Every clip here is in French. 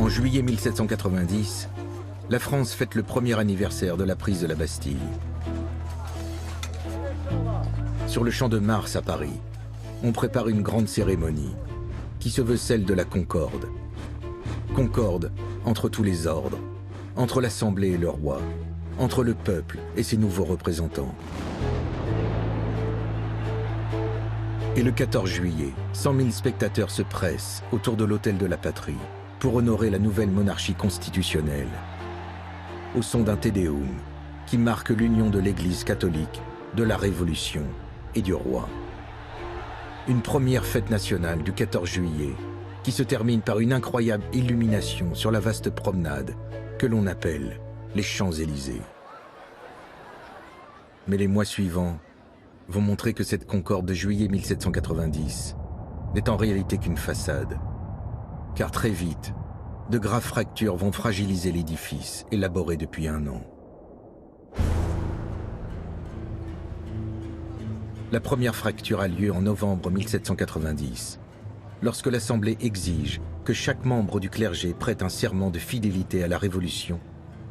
En juillet 1790, la France fête le premier anniversaire de la prise de la Bastille. Sur le Champ de Mars à Paris, on prépare une grande cérémonie qui se veut celle de la Concorde. Concorde entre tous les ordres, entre l'Assemblée et le roi, entre le peuple et ses nouveaux représentants. Et le 14 juillet, 100 000 spectateurs se pressent autour de l'Hôtel de la Patrie pour honorer la nouvelle monarchie constitutionnelle, au son d'un Te Deum qui marque l'union de l'Église catholique, de la Révolution et du roi. Une première fête nationale du 14 juillet qui se termine par une incroyable illumination sur la vaste promenade que l'on appelle les Champs-Élysées. Mais les mois suivants vont montrer que cette Concorde de juillet 1790 n'est en réalité qu'une façade. Car très vite, de graves fractures vont fragiliser l'édifice élaboré depuis 1 an. La première fracture a lieu en novembre 1790, lorsque l'Assemblée exige que chaque membre du clergé prête un serment de fidélité à la Révolution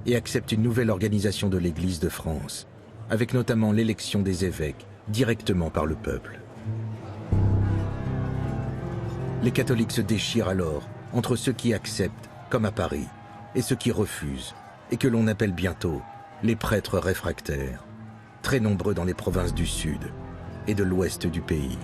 et accepte une nouvelle organisation de l'Église de France, avec notamment l'élection des évêques directement par le peuple. Les catholiques se déchirent alors entre ceux qui acceptent, comme à Paris, et ceux qui refusent, et que l'on appelle bientôt les prêtres réfractaires, très nombreux dans les provinces du Sud et de l'Ouest du pays.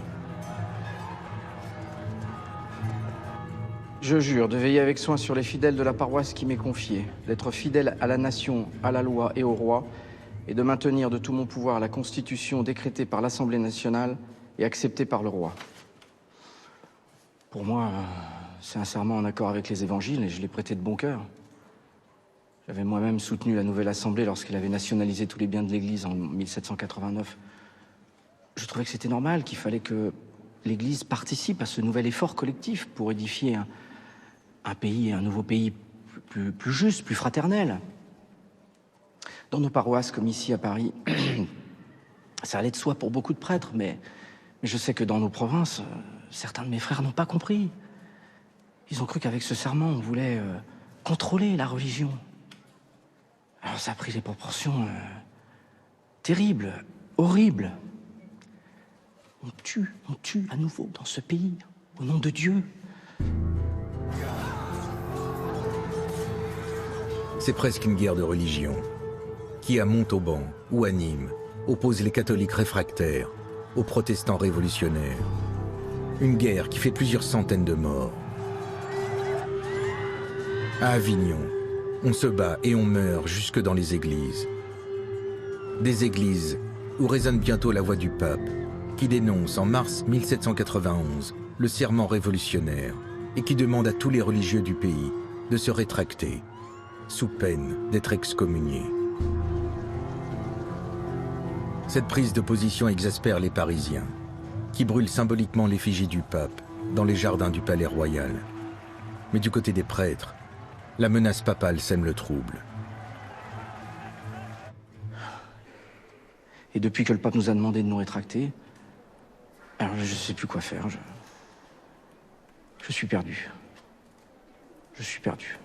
Je jure de veiller avec soin sur les fidèles de la paroisse qui m'est confiée, d'être fidèle à la nation, à la loi et au roi, et de maintenir de tout mon pouvoir la Constitution décrétée par l'Assemblée nationale et acceptée par le roi. Pour moi, c'est un serment en accord avec les évangiles et je l'ai prêté de bon cœur. J'avais moi-même soutenu la nouvelle Assemblée lorsqu'elle avait nationalisé tous les biens de l'Église en 1789. Je trouvais que c'était normal, qu'il fallait que l'Église participe à ce nouvel effort collectif pour édifier un pays, un nouveau pays plus juste, plus fraternel. Dans nos paroisses, comme ici à Paris, ça allait de soi pour beaucoup de prêtres, mais je sais que dans nos provinces, certains de mes frères n'ont pas compris. Ils ont cru qu'avec ce serment, on voulait contrôler la religion. Alors ça a pris des proportions terribles, horribles. On tue à nouveau dans ce pays, au nom de Dieu. C'est presque une guerre de religion, qui à Montauban ou à Nîmes oppose les catholiques réfractaires aux protestants révolutionnaires. Une guerre qui fait plusieurs centaines de morts. À Avignon, on se bat et on meurt jusque dans les églises. Des églises où résonne bientôt la voix du pape, qui dénonce en mars 1791 le serment révolutionnaire et qui demande à tous les religieux du pays de se rétracter, sous peine d'être excommuniés. Cette prise de position exaspère les Parisiens, qui brûlent symboliquement l'effigie du pape dans les jardins du palais royal. Mais du côté des prêtres, la menace papale sème le trouble. Et depuis que le pape nous a demandé de nous rétracter, alors je ne sais plus quoi faire. Je suis perdu. Je suis perdu.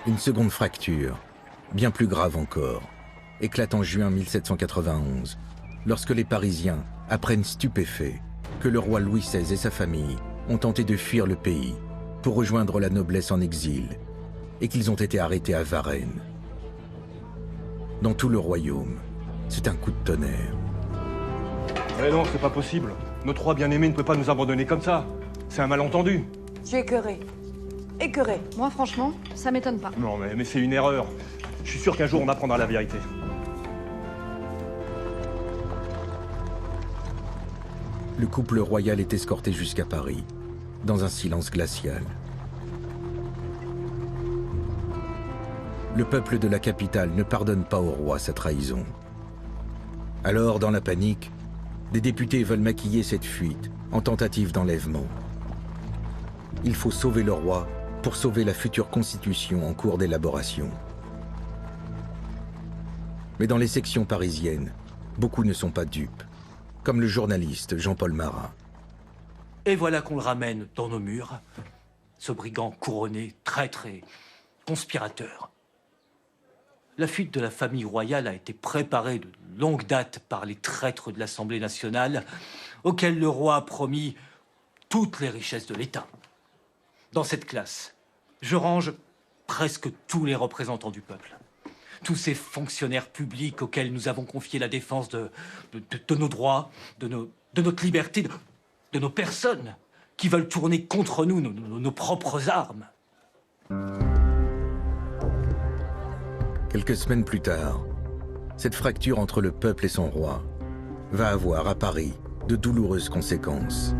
Une seconde fracture, bien plus grave encore, éclate en juin 1791, lorsque les Parisiens apprennent stupéfaits que le roi Louis XVI et sa famille ont tenté de fuir le pays pour rejoindre la noblesse en exil et qu'ils ont été arrêtés à Varennes. Dans tout le royaume, c'est un coup de tonnerre. Mais non, c'est pas possible. Notre roi bien-aimé ne peut pas nous abandonner comme ça. C'est un malentendu. Je suis écœurée. Écœurée. Moi, franchement, ça m'étonne pas. Non, mais c'est une erreur. Je suis sûr qu'un jour, on apprendra la vérité. Le couple royal est escorté jusqu'à Paris, dans un silence glacial. Le peuple de la capitale ne pardonne pas au roi sa trahison. Alors, dans la panique, des députés veulent maquiller cette fuite en tentative d'enlèvement. Il faut sauver le roi pour sauver la future constitution en cours d'élaboration. Mais dans les sections parisiennes, beaucoup ne sont pas dupes, comme le journaliste Jean-Paul Marat. Et voilà qu'on le ramène dans nos murs, ce brigand couronné, traître et conspirateur. La fuite de la famille royale a été préparée de longue date par les traîtres de l'Assemblée nationale, auxquels le roi a promis toutes les richesses de l'État. Dans cette classe, je range presque tous les représentants du peuple. Tous ces fonctionnaires publics auxquels nous avons confié la défense de nos droits, de notre liberté, de nos personnes, qui veulent tourner contre nous nos propres armes. Quelques semaines plus tard, cette fracture entre le peuple et son roi va avoir à Paris de douloureuses conséquences.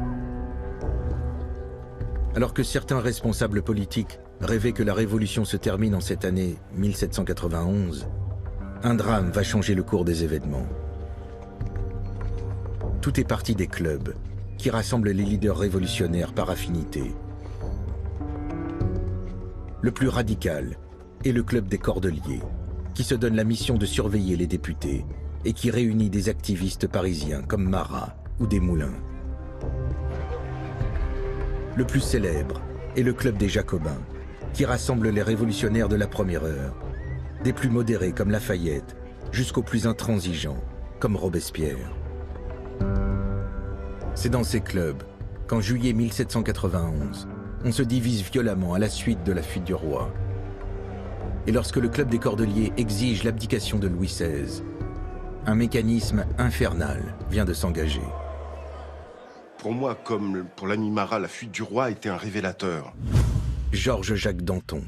Alors que certains responsables politiques rêvaient que la Révolution se termine en cette année 1791, un drame va changer le cours des événements. Tout est parti des clubs qui rassemblent les leaders révolutionnaires par affinité. Le plus radical est le club des Cordeliers, qui se donne la mission de surveiller les députés et qui réunit des activistes parisiens comme Marat ou Desmoulins. Le plus célèbre est le club des Jacobins, qui rassemble les révolutionnaires de la première heure, des plus modérés comme Lafayette, jusqu'aux plus intransigeants comme Robespierre. C'est dans ces clubs qu'en juillet 1791, on se divise violemment à la suite de la fuite du roi. Et lorsque le club des Cordeliers exige l'abdication de Louis XVI, un mécanisme infernal vient de s'engager. Pour moi, comme pour l'ami Marat, la fuite du roi était un révélateur. Georges-Jacques Danton,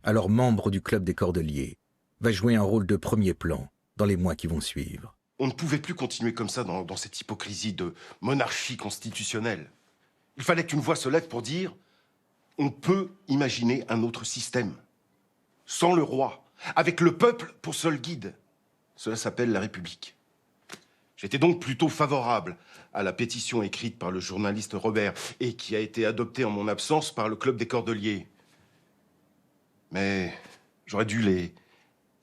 alors membre du club des Cordeliers, va jouer un rôle de premier plan dans les mois qui vont suivre. On ne pouvait plus continuer comme ça dans cette hypocrisie de monarchie constitutionnelle. Il fallait qu'une voix se lève pour dire « On peut imaginer un autre système, sans le roi, avec le peuple pour seul guide. Cela s'appelle la République. » J'étais donc plutôt favorable à la pétition écrite par le journaliste Robert et qui a été adoptée en mon absence par le club des Cordeliers. Mais j'aurais dû les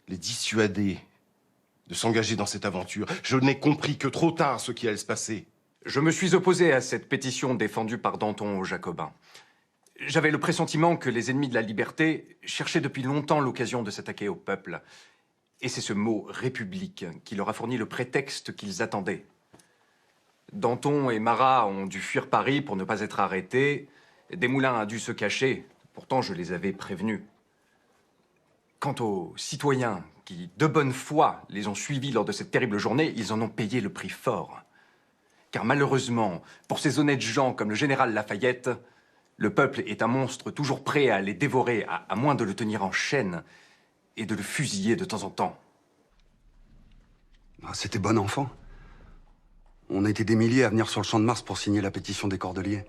dissuader de s'engager dans cette aventure. Je n'ai compris que trop tard ce qui allait se passer. Je me suis opposé à cette pétition défendue par Danton aux Jacobins. J'avais le pressentiment que les ennemis de la liberté cherchaient depuis longtemps l'occasion de s'attaquer au peuple. Et c'est ce mot « république » qui leur a fourni le prétexte qu'ils attendaient. Danton et Marat ont dû fuir Paris pour ne pas être arrêtés. Desmoulins a dû se cacher. Pourtant, je les avais prévenus. Quant aux citoyens qui, de bonne foi, les ont suivis lors de cette terrible journée, ils en ont payé le prix fort. Car malheureusement, pour ces honnêtes gens comme le général Lafayette, le peuple est un monstre toujours prêt à les dévorer, à moins de le tenir en chaîne et de le fusiller de temps en temps. Ah, c'était bon enfant. On a été des milliers à venir sur le champ de Mars pour signer la pétition des Cordeliers.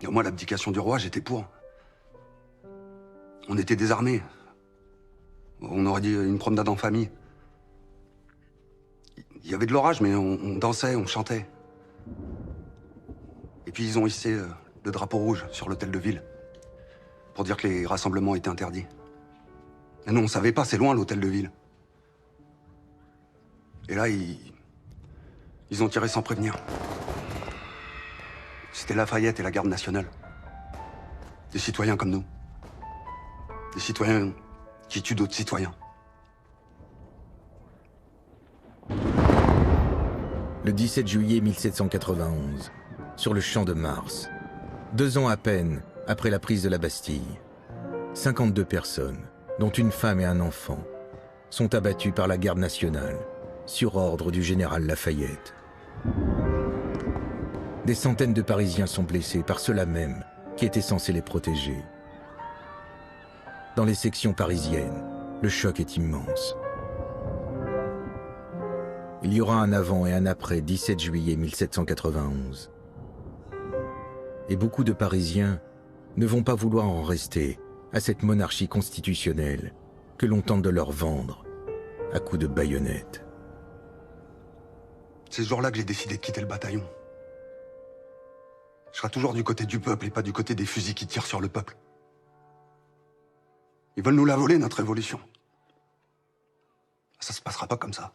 Et moi, l'abdication du roi, j'étais pour. On était désarmés. On aurait dit une promenade en famille. Il y avait de l'orage, mais on dansait, on chantait. Et puis ils ont hissé le drapeau rouge sur l'hôtel de ville pour dire que les rassemblements étaient interdits. Et nous, on savait pas, c'est loin l'hôtel de ville. Et là, ils ont tiré sans prévenir. C'était Lafayette et la garde nationale. Des citoyens comme nous. Des citoyens qui tuent d'autres citoyens. Le 17 juillet 1791, sur le champ de Mars, 2 ans à peine après la prise de la Bastille, 52 personnes, dont une femme et un enfant, sont abattues par la garde nationale, sur ordre du général Lafayette. Des centaines de Parisiens sont blessés par ceux-là même qui étaient censés les protéger. Dans les sections parisiennes, le choc est immense. Il y aura un avant et un après 17 juillet 1791. Et beaucoup de Parisiens ne vont pas vouloir en rester à cette monarchie constitutionnelle que l'on tente de leur vendre à coups de baïonnettes. C'est ce jour-là que j'ai décidé de quitter le bataillon. Je serai toujours du côté du peuple et pas du côté des fusils qui tirent sur le peuple. Ils veulent nous la voler, notre révolution. Ça se passera pas comme ça.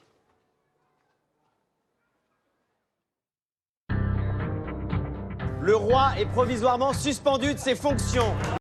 Le roi est provisoirement suspendu de ses fonctions.